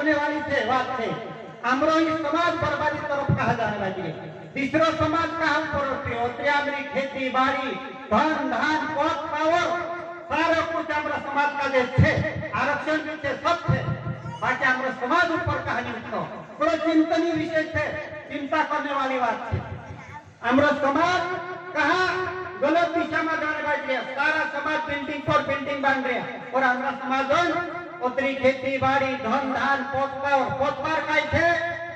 करने वाली थे बात थे हमरो ही समाज बर्बादी तरफ कहा जाने लगी। तीसरो समाज कहा ऊपर खेती बाड़ी धन धान पद पावर सारा कुछ हमारा समाज का जो थे आरक्षण भी थे सब थे बाकी हमारा समाज ऊपर कहानी तो थोड़ा चिंतनीय विषय थे चिंता करने वाली बात थी। हमारा समाज कहा गलत दिशा में जाने लग गया सारा समाज बिल्डिंग पर बिल्डिंग बन गया और हमारा समाज उतरी खेती बाड़ी धन धान पोतपार का थे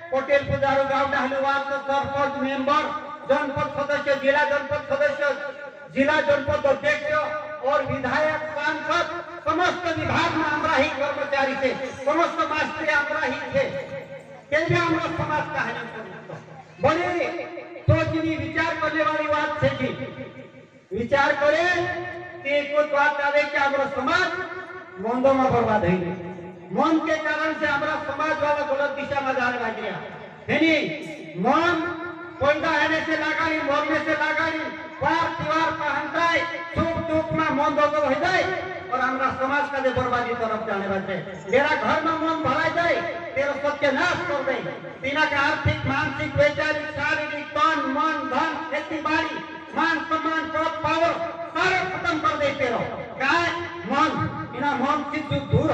पटेल पुजारू गांव डहलुवार सरपंच मेंबर जनपद सदस्य जिला जनपद सदस्य जिला जनपद अध्यक्ष और विधायक सांसद समस्त विभाग में हमारा ही कर्मचारी थे समस्त मास्टर हमारा ही थे कैसे हमारा समाज का है बड़े सोचनी विचार करने वाली बात थे जी विचार करे कि कुछ बात आवे कि हमारा समाज मंदों में बर्बाद है मन के कारण से हमारा समाज वाला गलत दिशा में जाने लग गया है मन पैदा होने से लगानी मरने से लगानी वार त्योहार पहनताई सुख दुख में मन दोगो हो जाए और हमारा समाज का जो बर्बादी तरफ जाने लगे मेरा घर में मन भरा जाए तेरा सत्यानाश कर दे बिना का आर्थिक मानसिक वैचारिक शारीरिक तन मन